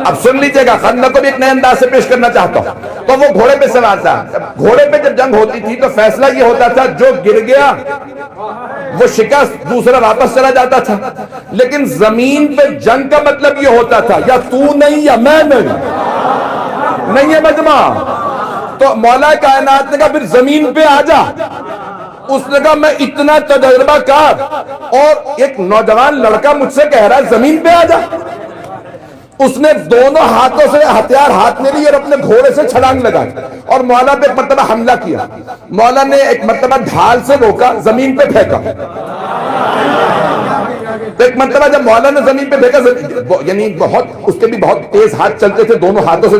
اب سن لیجئے گا، خندق کو بھی ایک نئے انداز سے پیش کرنا چاہتا ہوں۔ تو وہ گھوڑے پہ سوار تھا، گھوڑے پہ جب جنگ ہوتی تھی تو فیصلہ یہ ہوتا تھا جو گر گیا وہ شکست، دوسرا واپس چلا جاتا تھا۔ لیکن زمین پہ جنگ کا مطلب یہ ہوتا تھا یا تو نہیں یا میں نہیں ہے مجمع۔ تو مولا کائنات نے کہا پھر زمین پہ آ جا۔ اس نے کہا میں اتنا تجربہ کار اور ایک نوجوان لڑکا مجھ سے کہہ رہا ہے زمین پہ آ جا۔ اس نے دونوں ہاتھوں سے ہتھیار ہاتھ میں لی اور اپنے گھوڑے سے چھلانگ لگائی اور مولا پہ ایک مرتبہ حملہ کیا۔ مولا نے ایک مرتبہ ڈھال سے روکا، زمین پہ پھینکا۔ ایک مرتبہ جب مولا نے زمین پہ پھینکا، یعنی بہت اس کے بھی بہت تیز ہاتھ چلتے تھے، دونوں ہاتھوں سے۔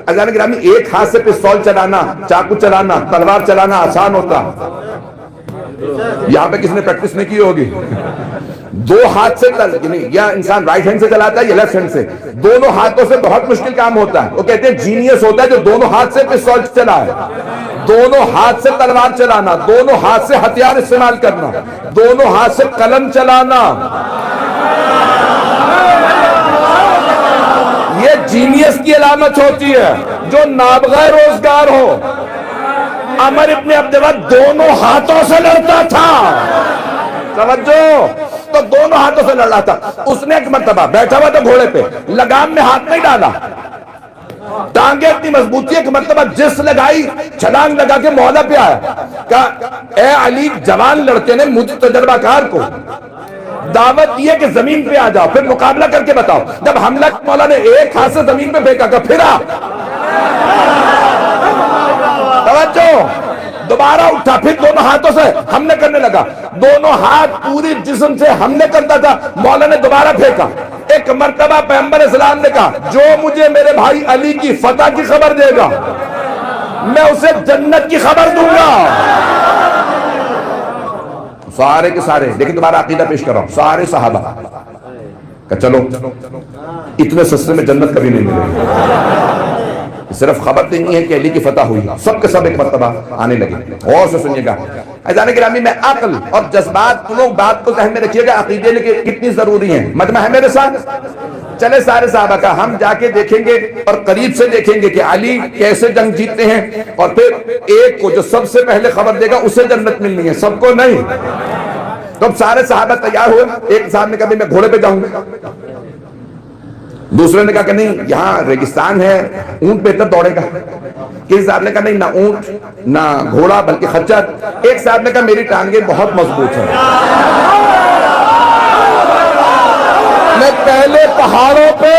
عزیزان گرامی، ایک ہاتھ سے پستول چلانا، چاقو چلانا، تلوار چلانا آسان ہوتا، یہاں پہ کس نے پریکٹس نہیں کی ہوگی؟ دو ہاتھ سے یا انسان رائٹ ہینڈ سے چلاتا ہے یا لیفٹ ہینڈ سے، دونوں ہاتھوں سے بہت مشکل کام ہوتا ہے۔ وہ کہتے ہیں جینیس ہوتا ہے جو دونوں ہاتھ سے پستول چلائے، دونوں ہاتھ سے تلوار چلانا، دونوں ہاتھ سے ہتھیار استعمال کرنا، دونوں ہاتھ سے قلم چلانا، یہ جینیس کی علامت ہوتی ہے۔ جو نابغہ روزگار ہو، عمر ابن عبداللہ دونوں ہاتھوں سے لڑتا تھا، توجہ، تو دونوں ہاتھوں سے لڑ رہا تھا۔ اس نے ایک مرتبہ بیٹھا ہوا تھا گھوڑے پہ، لگام میں ہاتھ نہیں ڈالا، ٹانگیں اتنی مضبوطی، ایک مرتبہ جس لگائی، چھلانگ لگا کے مولا پہ آیا، کہا اے علی، جوان لڑکے نے مجھ تجربہ کار کو دعوت دی ہے کہ زمین پہ آ جاؤ، پھر مقابلہ کر کے بتاؤ۔ جب حملہ مولا نے ایک ہاتھ سے زمین پہ پھینکا، کہا پھر آ، توجہ، دوبارہ اٹھا، پھر دونوں ہاتھوں سے حملے کرنے لگا، دونوں ہاتھ پوری جسم سے حملے کرتا تھا۔ مولا نے دوبارہ پھینکا۔ ایک مرتبہ پیغمبر اسلام نے کہا جو مجھے میرے بھائی علی کی فتح کی خبر دے گا میں اسے جنت کی خبر دوں گا۔ سارے کے سارے، لیکن تمہارا عقیدہ پیش کر رہا ہوں، سارے صحابہ کہ چلو اتنے سستے میں جنت کبھی نہیں ملے گی، صرف خبر نہیں ہے کہ علی کی فتح ہوئی، سب کے سب ایک مرتبہ آنے لگے۔ غور سے سنیے گا عزیزان گرامی، میں عقل اور جذبات دونوں بات کو ذہن میں رکھیے گا، عقیدے لیکن کتنی ضروری ہیں۔ مجمع ہے میرے ساتھ؟ چلے سارے صحابہ کا ہم جا کے دیکھیں گے اور قریب سے دیکھیں گے کہ علی کیسے جنگ جیتتے ہیں، اور پھر ایک کو جو سب سے پہلے خبر دے گا اسے جنت ملنی ہے، سب کو نہیں۔ تو اب سارے صحابہ تیار ہوئے، ایک صاحب نے کہا میں گھوڑے پہ جاؤں گا، دوسرے نے کہا کہ نہیں یہاں ریگستان ہے، اونٹ بہتر دوڑے گا، کسی صاحب نے کہا نہیں نہ اونٹ نہ گھوڑا بلکہ خچر، ایک صاحب نے کہا میری ٹانگیں بہت مضبوط ہیں، میں پہلے پہاڑوں پہ۔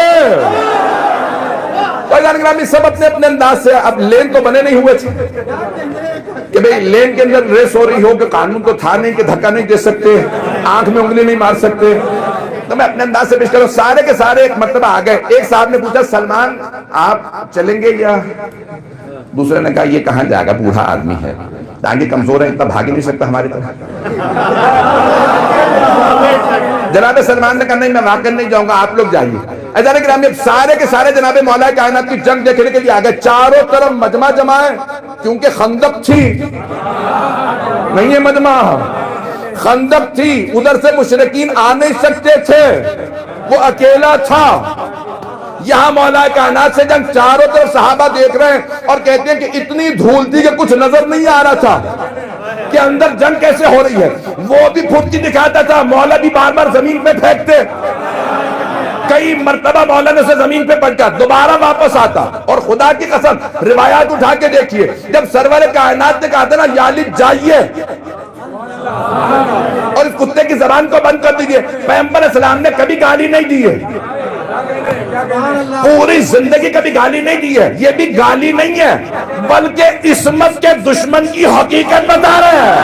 سب اپنے اپنے انداز سے، اب لین تو بنے نہیں ہوئے تھے کہ بھئی لین کے اندر ریس ہو رہی ہو کہ قانون تو تھا نہیں کہ دھکا نہیں دے سکتے، آنکھ میں انگلی نہیں مار سکتے، تو میں اپنے انداز سے پیش کروں۔ سارے کے سارے ایک مرتبہ آ گئے۔ ایک صاحب نے پوچھا سلمان آپ چلیں گے یا؟ دوسرے نے کہا یہ کہاں جائے گا، بوڑھا آدمی ہے، ٹانگیں کمزور ہیں، اتنا بھاگ ہی نہیں سکتا ہماری طرح۔ جناب سلمان نے کہا نہیں میں واقعی نہیں جاؤں گا، آپ لوگ جائیے۔ عزیزان گرامی، سارے کے سارے جناب مولا کائنات کی جنگ دیکھنے کے لیے آ گئے، چاروں طرف مجمع جمع ہے، کیونکہ خندق تھی، نہیں ہے مجمع، خندق تھی، ادھر سے مشرکین آ نہیں سکتے تھے، وہ اکیلا تھا۔ یہاں مولا کائنات سے جنگ، چاروں طرف صحابہ دیکھ رہے ہیں اور کہتے ہیں کہ اتنی دھول تھی کہ کچھ نظر نہیں آ رہا تھا کہ اندر جنگ کیسے ہو رہی ہے۔ وہ بھی پھٹتی دکھاتا تھا، مولا بھی بار بار زمین پہ پھینکتے، کئی مرتبہ مولا نے اسے زمین پہ پٹکا، دوبارہ واپس آتا، اور خدا کی قسم روایات اٹھا کے دیکھیے، جب سرور کائنات نے کہا تھا نا یا علی جائیے اور اس کتے کی زبان کو بند کر دیجئے، پیغمبر اسلام نے کبھی گالی نہیں دی ہے، پوری زندگی کبھی گالی نہیں دی ہے، یہ بھی گالی نہیں ہے بلکہ عصمت کے دشمن کی حقیقت بتا رہے ہیں۔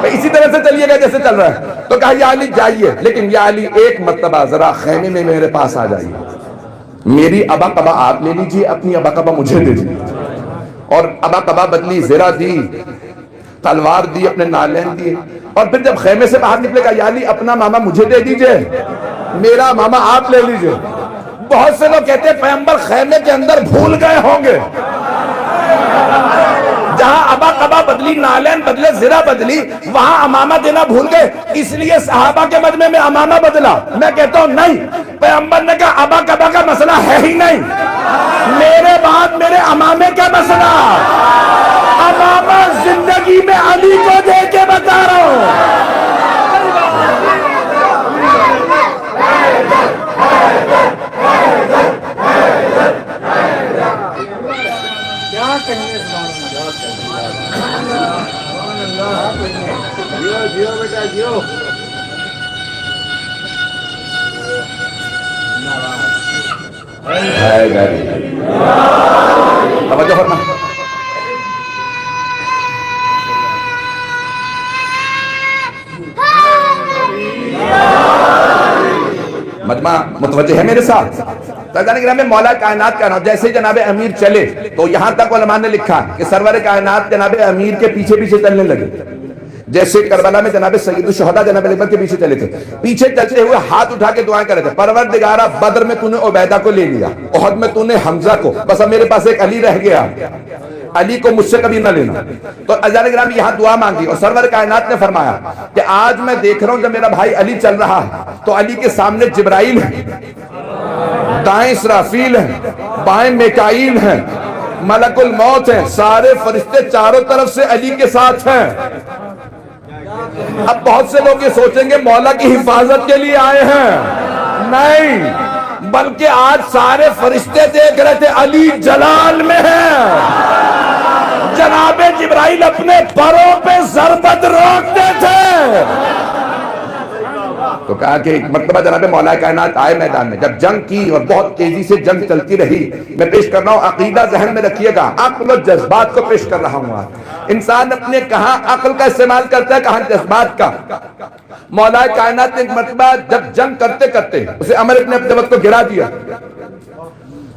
اسی طرح سے چلیے گا جیسے چل رہا ہے، تو کہا یا علی جائیے، لیکن یا علی ایک مرتبہ ذرا خیمے میں میرے پاس آ جائیے، میری ابا قبا آپ لے لیجئے، اپنی ابا قبا مجھے دے دیجئے، اور ابا قبا بدلی، زرہ دی، تلوار دی، اپنے نالین دیے، اور پھر جب خیمے سے باہر نکلے گا یا علی اپنا ماما مجھے دے دیجئے، میرا ماما آپ لے لیجئے۔ بہت سے لوگ کہتے ہیں پیغمبر خیمے کے اندر بھول گئے ہوں گے، جہاں ابا قبا بدلی، نالین بدلے، زرہ بدلی، وہاں امامہ دینا بھول گئے، اس لیے صحابہ کے مجمع میں امامہ بدلا۔ میں کہتا ہوں نہیں، پیغمبر نے کہا ابا قبا کا مسئلہ ہے ہی نہیں، میرے بعد میرے امامے کا مسئلہ، امامہ زندگی میں علی کو دے کے بتا رہا ہوں۔ توجہ فرما۔ مجمع متوجہ ہے میرے ساتھ؟ سرکار کرام میں مولا کائنات کا نام، جیسے جناب امیر چلے تو یہاں تک علماء نے لکھا کہ سرور کائنات جناب امیر کے پیچھے پیچھے چلنے لگے، جیسے کربلا میں جناب سید الشہداء جناب علی اکبر کے پیچھے چلے تھے، پیچھے چلتے ہوئے ہاتھ اٹھا کے دعائیں کر رہے تھے، پروردگارہ بدر میں تو نے عبیدہ کو لے لیا، احد میں تو نے حمزہ کو، بس اب میرے پاس ایک علی رہ گیا، علی کو مجھ سے کبھی نہ لینا۔ تو عزیزان گرامی یہاں دعا مانگی اور سرور کائنات نے فرمایا کہ آج میں دیکھ رہا ہوں جب میرا بھائی علی چل رہا ہے تو علی کے سامنے جبرائیل ہے، دائیں اسرافیل ہیں، بائیں میکائیل ہیں، ملک الموت ہیں، سارے فرشتے چاروں طرف سے علی کے ساتھ ہیں۔ اب بہت سے لوگ یہ سوچیں گے مولا کی حفاظت کے لیے آئے ہیں، نہیں، بلکہ آج سارے فرشتے دیکھ رہے تھے علی جلال میں ہیں، جناب جبرائیل اپنے پروں پہ ضربت روکتے تھے۔ تو کہا کہ ایک مرتبہ جناب مولا کائنات آئے میدان میں، جب جنگ کی اور بہت تیزی سے جنگ چلتی رہی، میں پیش کر رہا ہوں عقیدہ ذہن میں رکھیے گا، عقل و جذبات کو پیش کر رہا ہوں۔ انسان اپنے کہاں عقل کا استعمال کرتا ہے، کہاں جذبات کا۔ مولا کائنات نے ایک مرتبہ جب جنگ کرتے کرتے اسے عمر ابن عبد وقت کو گرا دیا،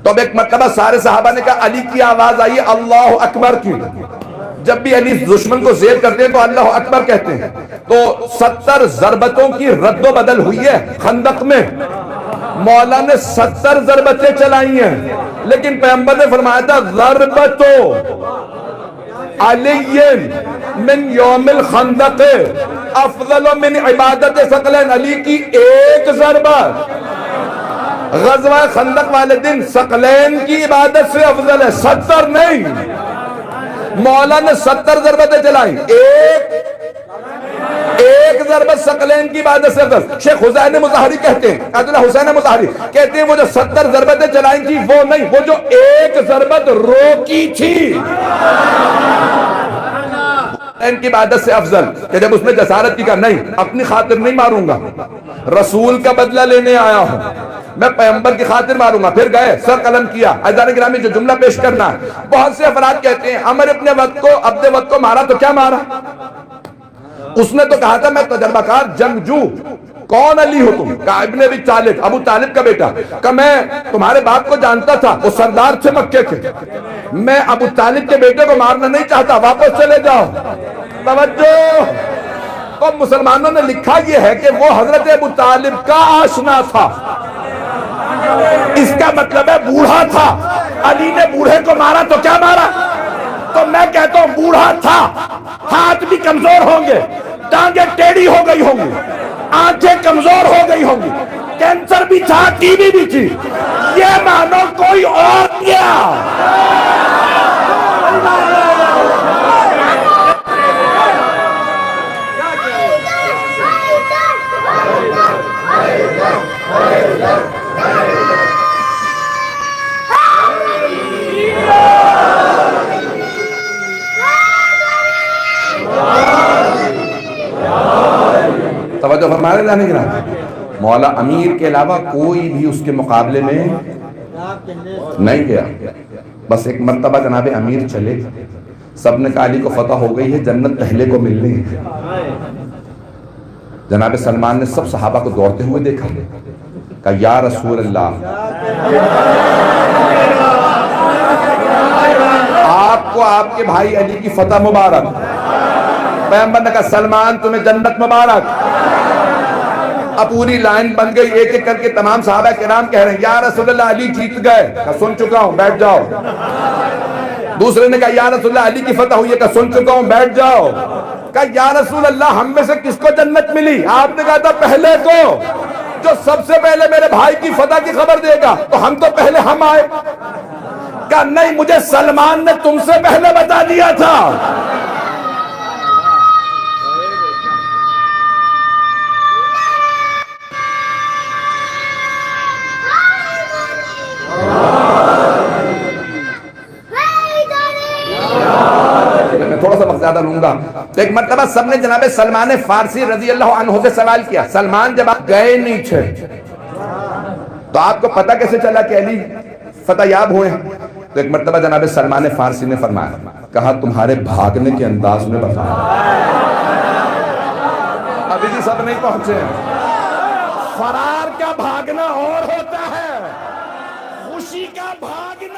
تو اب ایک مرتبہ سارے صحابہ نے کہا علی کی آواز آئی اللہ اکبر کی، جب بھی علی دشمن کو زیر کرتے ہیں تو اللہ اکبر کہتے ہیں، تو 70 ضربتوں کی رد و بدل ہوئی ہے خندق میں، مولا نے 70 ضربتیں چلائی ہیں، لیکن پیغمبر نے فرمایا تھا ضربتو علی من یوم الخندق افضل من عبادت ثقلین، علی کی ایک ضربت غزوہ خندق والے دن ثقلین کی عبادت سے افضل ہے، 70 نہیں، مولا نے 70 ضربتیں چلائیں، ایک ضربت ثقلین کی عبادت سے افضل۔ شیخ حسین مظاہری کہتے ہیں، عبداللہ حسین مظاہری کہتے ہیں وہ جو 70 ضربتیں چلائیں تھی وہ نہیں، وہ جو ایک ضربت روکی تھی ان کی عبادت سے افضل، کہ جب اس میں جسارت کی کہا نہیں اپنی خاطر نہیں ماروں گا، رسول کا بدلہ لینے آیا ہوں، میں پیغمبر کی خاطر ماروں گا، پھر گئے سر قلم کیا۔ عزیزان گرامی جو جملہ پیش کرنا ہے، بہت سے افراد کہتے ہیں عمر ابن وقت کو عبد وقت کو مارا تو کیا مارا، اس نے تو کہا تھا میں تجربہ کار جنگجو، کون علی ہو تم، کہا ابن ابی طالب، ابو طالب کا بیٹا، کہا میں تمہارے باپ کو جانتا تھا، وہ سردار تھے مکے کے، میں ابو طالب کے بیٹے کو مارنا نہیں چاہتا، واپس چلے جاؤ۔ توجہ، تو مسلمانوں نے لکھا یہ ہے کہ وہ حضرت ابو طالب کا آشنا تھا، اس کا مطلب ہے بوڑھا تھا، علی نے بوڑھے کو مارا تو کیا مارا، تو میں کہتا ہوں بوڑھا تھا، ہاتھ بھی کمزور ہوں گے، ٹانگیں ٹیڑھی ہو گئی ہوں گی، آنکھیں کمزور ہو گئی ہوں گی، کینسر بھی تھا، ٹی بی بھی تھی، یہ مانو کوئی اور کیا۔ توجہ فرمائے جانے کی مولا امیر کے علاوہ کوئی بھی اس کے مقابلے میں نہیں گیا، بس ایک مرتبہ جناب امیر چلے، سب نے کہا علی کو فتح ہو گئی ہے، جنت پہلے کو ملنی ہے۔ جناب سلمان نے سب صحابہ کو دوڑتے ہوئے دیکھا، کہا یا رسول اللہ آپ کو آپ کے بھائی علی کی فتح مبارک۔ پیغمبر نے کہا سلمان تمہیں جنت مبارک۔ اب پوری لائن بن گئی، ایک ایک کر کے تمام صحابہ کرام کہہ رہے ہیں یا رسول اللہ علی جیت گئے۔ کہا سن چکا ہوں، بیٹھ جاؤ۔ دوسرے نے کہا یا رسول اللہ علی کی فتح ہوئی ہے، کہا سن چکا ہوں بیٹھ جاؤ. کہا یا رسول اللہ ہم میں سے کس کو جنت ملی؟ آپ نے کہا تھا پہلے کو، جو سب سے پہلے میرے بھائی کی فتح کی خبر دے گا. تو ہم تو پہلے ہم آئے. کہا نہیں، مجھے سلمان نے تم سے پہلے بتا دیا تھا. میں تھوڑا سا وقت زیادہ لوں گا. تو ایک مرتبہ سب نے جناب سلمان فارسی رضی اللہ عنہ سے سوال کیا. سلمان جب آپ گئے نہیں تھے تو آپ کو پتہ کیسے چلا کہ علی فتح یاب ہوئے ہیں؟ تو ایک مرتبہ جناب سلمان فارسی نے فرمایا، کہا تمہارے بھاگنے کے انداز میں بتایا. ابھی بھی سب نہیں پہنچے. فرار کا بھاگنا اور ہوتا ہے، خوشی کا بھاگنا